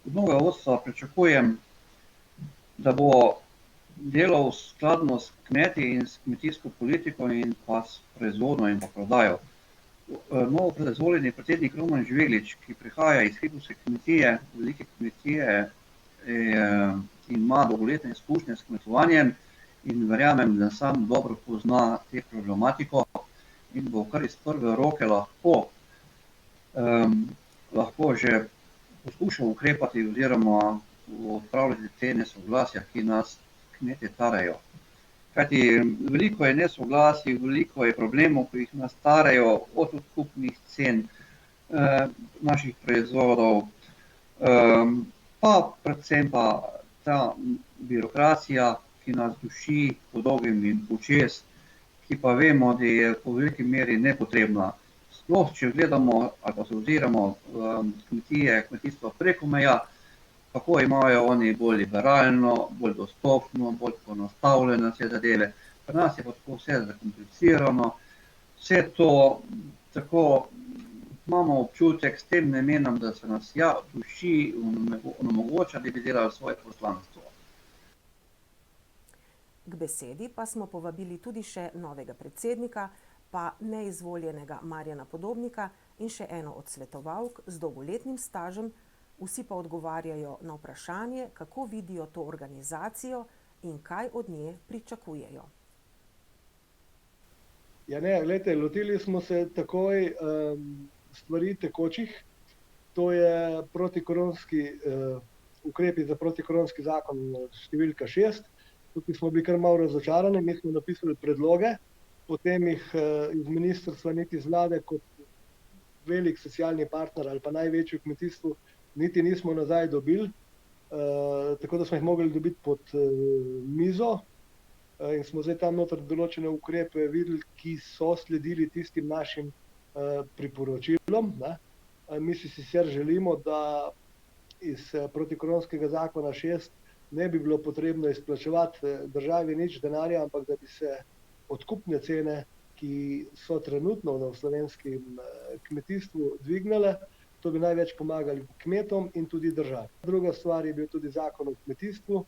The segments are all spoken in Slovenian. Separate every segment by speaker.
Speaker 1: Od novega vodstva pričakujem, da bo delal skladno s kmeti in s kmetijsko politiko in pa s proizvodnjo in pa prodajo. Novo predizvoljeni predsednik Roman Žveglič, ki prihaja iz hribovske kmetije, velike kmetije, in ima dolgoletne izkušnje s kmetovanjem in verjamem, da sam dobro pozna te problematiko in bo kar iz prve roke lahko že poskušal ukrepati oziroma odpravljati te nesoglasja, ki nas kmetje tarejo. Kajti veliko je nesoglasij, veliko je problemov, ki jih nas tarejo, od odkupnih cen naših proizvodov, pa predvsem pa ta birokracija, ki nas duši po dolgem in počez, ki pa vemo, da je po veliki meri nepotrebna. Sploh, če gledamo ali pa se oziramo kmetijstvo preko meja, kako imajo oni bolj liberalno, bolj dostopno, bolj poenostavljene vse zadeve. Pri nas je pa tako vse zakomplicirano, vse to tako imamo občutek s tem namenom, da se nas duši in onemogoča, da bi delali svoje poslanstvo.
Speaker 2: K besedi pa smo povabili tudi še novega predsednika, pa neizvoljenega Marjana Podobnika in še eno od svetovalk z dolgoletnim stažem. Vsi pa odgovarjajo na vprašanje, kako vidijo to organizacijo in kaj od nje pričakujejo.
Speaker 3: Ja, ne, glejte, lotili smo se takoj stvari tekočih. To je protikoronski ukrepi za protikoronski zakon številka 6. Tukaj smo bili kar malo razočarani, mi smo napisali predloge, potem jih iz ministrstva niti z vlade kot velik socialni partner ali pa največji v kmetijstvu niti nismo nazaj dobili, tako da smo jih mogli dobiti pod mizo in smo zdaj tam noter določene ukrepe videli, ki so sledili tistim našim priporočilom. Mi si sicer želimo, da iz protikoronskega zakona 6 ne bi bilo potrebno izplačevati državi nič denarja, ampak da bi se odkupne cene, ki so trenutno v slovenskem kmetijstvu dvignile. To bi največ pomagali kmetom in tudi državi. Druga stvar je bil tudi zakon o kmetijstvu,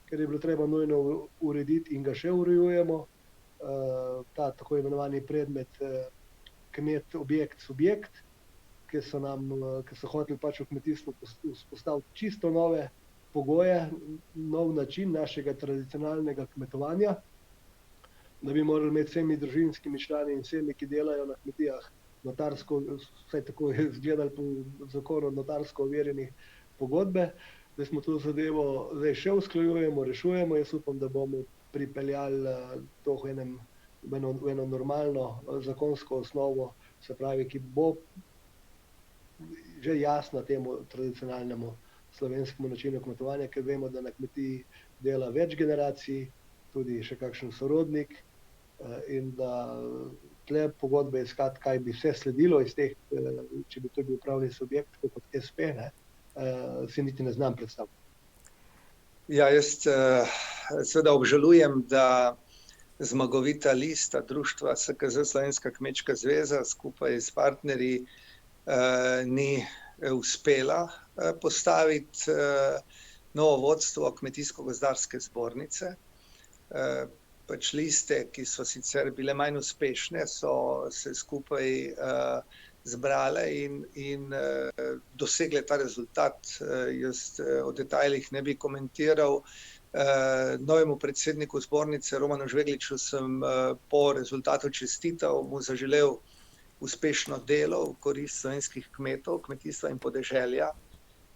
Speaker 3: ker je bilo treba nujno urediti in ga še urejujemo. Ta tako imenovani predmet kmet, objekt, subjekt, ki so hoteli pač v kmetijstvu vzpostaviti čisto nove pogoje, nov način našega tradicionalnega kmetovanja, da bi morali imeti vsemi družinskimi člani in vsemi, ki delajo na kmetijah, notarsko, vsaj tako je izgledalo po zakonu, notarsko overjenih pogodbe. Zdaj smo to zadevo zdaj še usklajujemo, rešujemo. Jaz upam, da bomo pripeljali to v eno normalno zakonsko osnovo, se pravi, ki bo že jasna temu tradicionalnemu slovenskemu načinu kmetovanja, ker vemo, da na kmetiji dela več generacij, tudi še kakšen sorodnik, in da tle pogodbe iskati, kaj bi vse sledilo iz teh, če bi to bil pravni subjekt, kot SP, si niti ne znam predstaviti.
Speaker 4: Ja, jaz seveda obžalujem, da zmagovita lista društva SKZ Slovenska kmečka zveza skupaj s partnerji ni uspela postaviti novo vodstvo Kmetijsko-gozdarske zbornice. Pač liste, ki so sicer bile manj uspešne, so se skupaj zbrale in dosegle ta rezultat. Jaz o detajlih ne bi komentiral. Novemu predsedniku zbornice Romanu Žvegliču sem po rezultatu čestital, mu zaželel uspešno delo v korist slovenskih kmetov, kmetijstva in podeželja.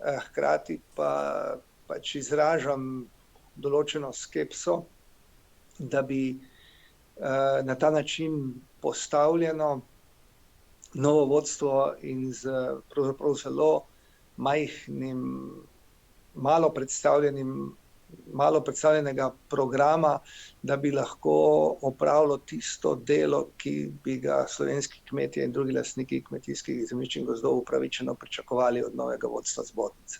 Speaker 4: Hkrati pa pač izražam določeno skepso, da bi na ta način postavljeno novo vodstvo in z pravzaprav zelo majhnim, malo predstavljenega programa, da bi lahko opravilo tisto delo, ki bi ga slovenski kmetje in drugi lastniki kmetijskih zemljišč in gozdov upravičeno pričakovali od novega vodstva zbornice.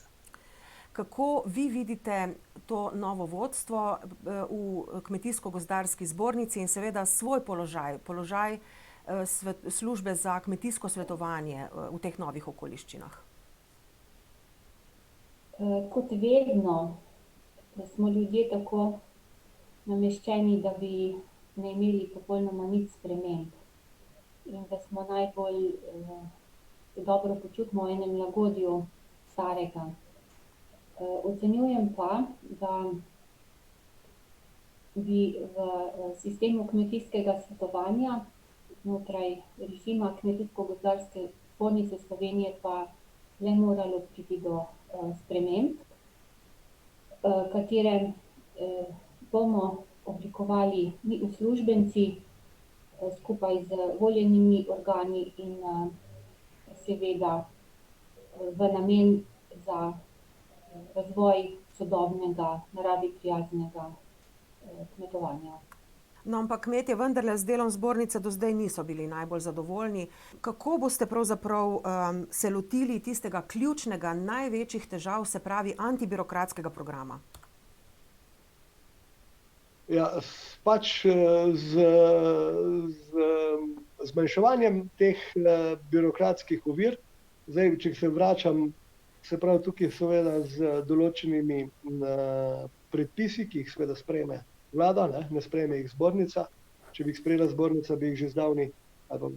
Speaker 2: Kako vi vidite to novo vodstvo v Kmetijsko-gozdarski zbornici in seveda svoj položaj službe za kmetijsko svetovanje v teh novih okoliščinah?
Speaker 5: Kot vedno, da smo ljudje tako nameščeni, da bi ne imeli popolnoma nič sprememb. In da smo najbolj se dobro počutimo v enem lagodju starega. Ocenjujem pa, da bi v sistemu kmetijskega svetovanja znotraj režima Kmetijsko-gozdarske zbornice Slovenije pa le moralo priti do sprememb, katere bomo oblikovali mi uslužbenci skupaj z voljenimi organi in seveda v namen za razvoj sodobnega, naravi prijaznega kmetovanja.
Speaker 2: No, ampak kmetje vendarle z delom zbornice do zdaj niso bili najbolj zadovoljni. Kako boste pravzaprav se lotili tistega ključnega, največjih težav, se pravi antibirokratskega programa?
Speaker 3: Ja, pač z zmanjševanjem teh birokratskih ovir, zdaj, če se vračam, se pravi tukaj seveda z določenimi predpisi, ki jih seveda sprejme vlada, ne sprejme jih zbornica. Če bi jih sprejela zbornica, bi jih že zdavnaj, ali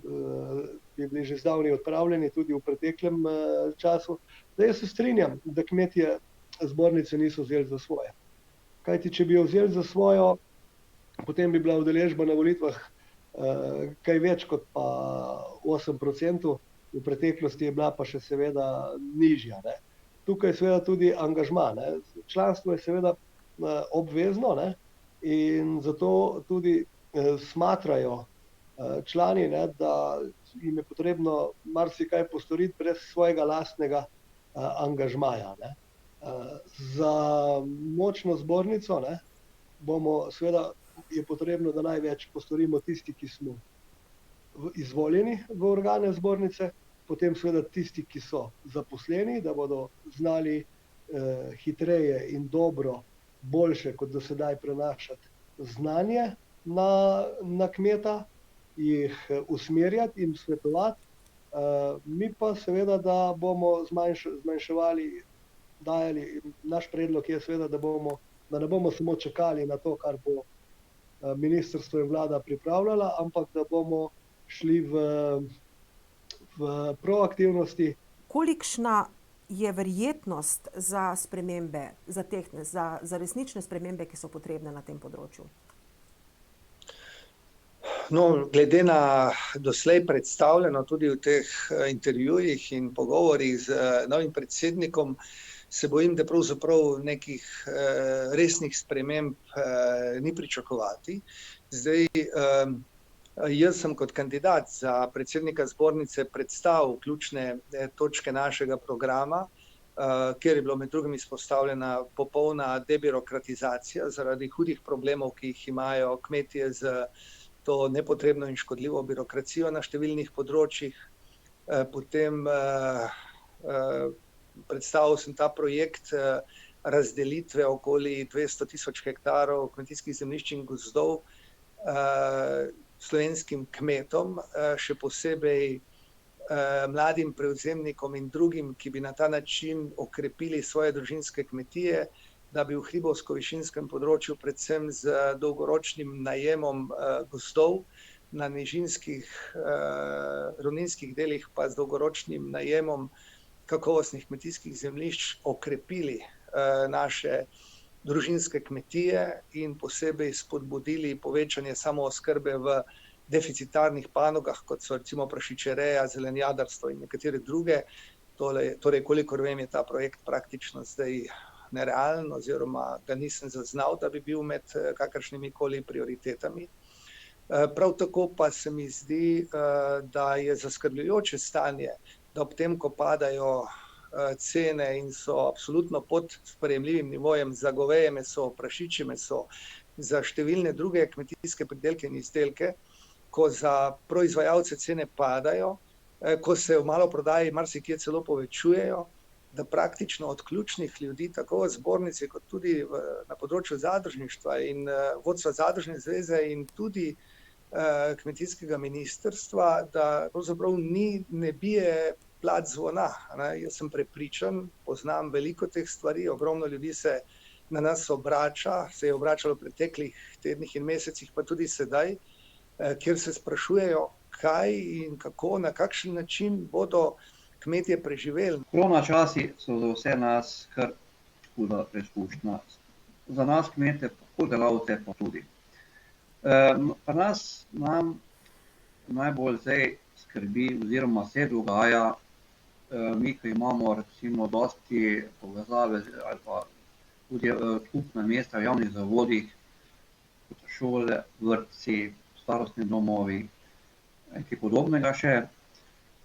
Speaker 3: bi bili že zdavnaj odpravljeni tudi v preteklem času. Zdaj, jaz se strinjam, da kmetje zbornice niso vzeli za svoje. Kajti, če bi jo vzeli za svojo, potem bi bila udeležba na volitvah kaj več kot pa 8%, v preteklosti je bila pa še seveda nižja. Ne. Tukaj je seveda tudi angažma. Ne. Članstvo je seveda obvezno, ne, in zato tudi smatrajo člani, ne, da jim je potrebno marsikaj postoriti brez svojega lastnega angažmaja. Ne. Za močno zbornico, ne, seveda je potrebno, da največ postorimo tisti, ki smo izvoljeni v organe zbornice, potem seveda tisti, ki so zaposleni, da bodo znali hitreje in dobro, boljše kot do sedaj prenašati znanje na kmeta, jih usmerjati in svetovati. Mi pa seveda, da bomo zmanjševali, dajali, naš predlog je seveda, da ne bomo samo čakali na to, kar bo ministrstvo in vlada pripravljala, ampak da bomo šli v proaktivnosti.
Speaker 2: Kolikšna je verjetnost za spremembe, za resnične spremembe, ki so potrebne na tem področju?
Speaker 4: No, glede na doslej predstavljeno tudi v teh intervjujih in pogovorih z novim predsednikom, se bojim, da pravzaprav nekih resnih sprememb ni pričakovati. Zdaj, jaz sem kot kandidat za predsednika zbornice predstavil ključne točke našega programa, kjer je bilo med drugim izpostavljena popolna debirokratizacija zaradi hudih problemov, ki jih imajo kmetje z to nepotrebno in škodljivo birokracijo na številnih področjih. Potem predstavil sem ta projekt razdelitve okoli 200 tisoč hektarov kmetijskih zemljišč in gozdov slovenskim kmetom, še posebej mladim prevzemnikom in drugim, ki bi na ta način okrepili svoje družinske kmetije, da bi v hribovsko-višinskem področju predvsem z dolgoročnim najemom gozdov, na nižinskih ravninskih delih pa z dolgoročnim najemom kakovostnih kmetijskih zemljišč okrepili naše družinske kmetije in posebej spodbudili povečanje samooskrbe v deficitarnih panogah, kot so recimo prašičereja, zelenjadarstvo in nekatere druge. Torej, kolikor vem, je ta projekt praktično zdaj nerealen oziroma ga nisem zaznal, da bi bil med kakršnimi koli prioritetami. Prav tako pa se mi zdi, da je zaskrbljujoče stanje, da ob tem, ko padajo cene in so absolutno pod sprejemljivim nivojem za goveje meso, prašičje meso, za številne druge kmetijske pridelke in izdelke, ko za proizvajalce cene padajo, ko se v maloprodaji marsikje celo povečujejo, da praktično od ključnih ljudi, tako v zbornici kot tudi na področju zadružništva in vodstva zadružne zveze in tudi kmetijskega ministrstva, da pravzaprav ne bije plat zvona. Ne. Jaz sem prepričan, poznam veliko teh stvari, ogromno ljudi se na nas obrača, se je obračalo v preteklih tednih in mesecih, pa tudi sedaj, kjer se sprašujejo, kaj in kako, na kakšen način bodo kmetje preživeli.
Speaker 1: Korona časi so za vse nas kar huda preizkušnja. Za nas kmete, pridelavce pa tudi. Pri nas nam najbolj zdaj skrbi oziroma se dogaja, mi, ki imamo recimo dosti povezave ali pa tudi skupna mesta v javnih zavodih, kot so šole, vrtci, starostni domovi, kaj podobnega še.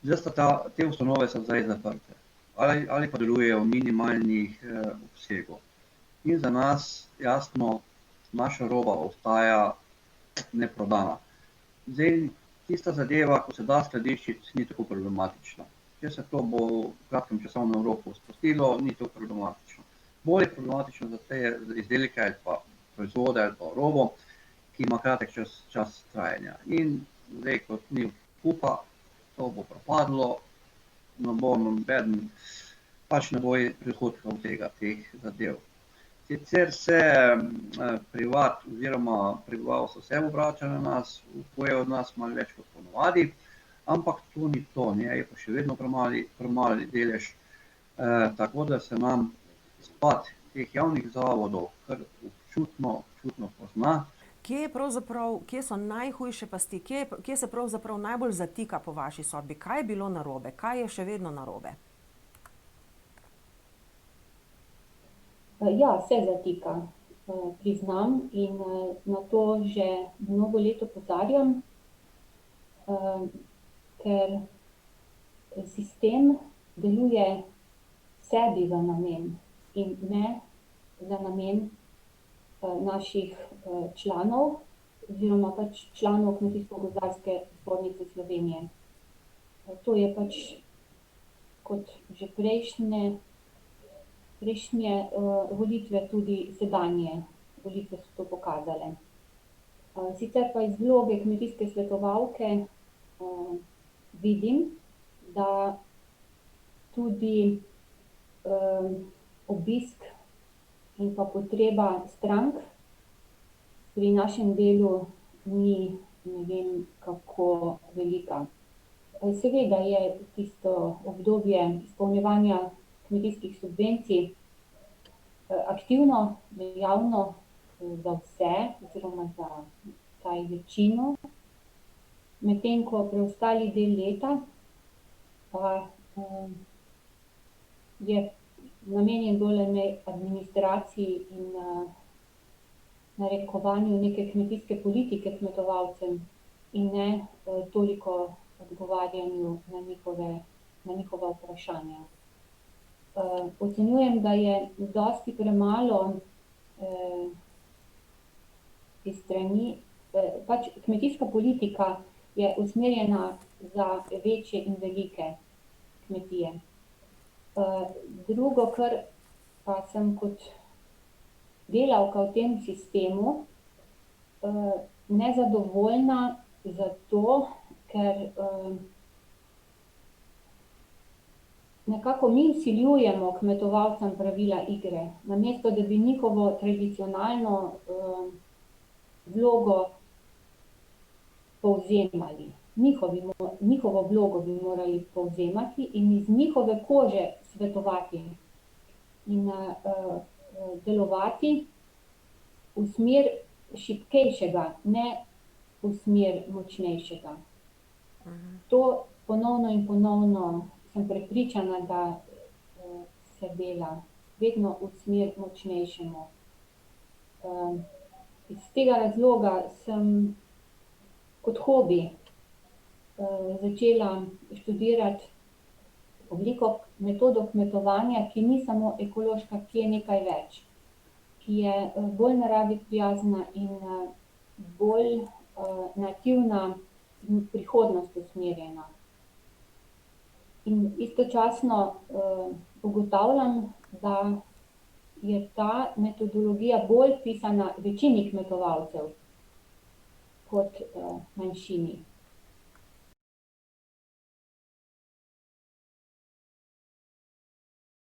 Speaker 1: Zdaj sta te ustanove so zdaj zaprte ali pa delujejo v minimalnih obsegu. In za nas, jasno, naša roba ostaja neprodana. Zdaj, tista zadeva, ko se da skladiščiti, ni tako problematična. Če se to bo v kratkem časovnem roku spustilo, ni to problematično. Bolj je problematično za te izdelke ali pa proizvode ali pa robo, ki ima kratek čas trajanja. In zdaj, kot ni kupa, to bo propadlo, ne bo nobeden, pač ne bo prihodka od teh zadev. Sicer se privat oziroma prebivalstvo se obrača na nas, kupuje od nas malo več kot ponavadi, ampak to ni to, je pa še vedno premali delež, tako da se nam izpad teh javnih zavodov kar občutno pozna.
Speaker 2: Kje so najhujše pasti, kje se pravzaprav najbolj zatika po vaši sodbi? Kaj je bilo narobe, kaj je še vedno narobe?
Speaker 5: Ja, se zatika, priznam, in na to že mnogo let opozarjam, ker sistem deluje sebi v namen in ne za namen naših članov oziroma pač članov Kmetijsko-gozdarske zbornice Slovenije. To je pač kot že prejšnje volitve, tudi sedanje volitve so to pokazale. Sicer pa iz vloge kmetijske svetovalke vidim, da tudi obisk in pa potreba strank pri našem delu ni ne vem kako velika. Seveda je tisto obdobje izpolnjevanja kmetijskih subvencij aktivno, dejavno za vse oziroma za vsaj večino, medtem ko preostali del leta pa je namenjen bolj administraciji in narekovanju neke kmetijske politike kmetovalcem in ne toliko odgovarjanju na njihova vprašanja. Ocenjujem, da je dosti premalo iz strani, pač kmetijska politika je usmerjena za večje in velike kmetije. Drugo, kar pa sem kot delavka v tem sistemu nezadovoljna zato, ker nekako mi vsiljujemo kmetovalcem pravila igre, namesto da bi njihovo tradicionalno vlogo povzemali. Njihovo vlogo bi morali povzemati in iz njihove kože svetovati in delovati v smer šibkejšega, ne v smer močnejšega. To ponovno in ponovno sem prepričana, da se dela vedno v smer močnejšemu. Iz tega razloga sem kot hobi začela študirati metodo kmetovanja, ki ni samo ekološka, ki je nekaj več, ki je bolj naravi prijazna in bolj nativna in prihodnost usmerjena. In istočasno ugotavljam, da je ta metodologija bolj pisana večini kmetovalcev kot manjšini.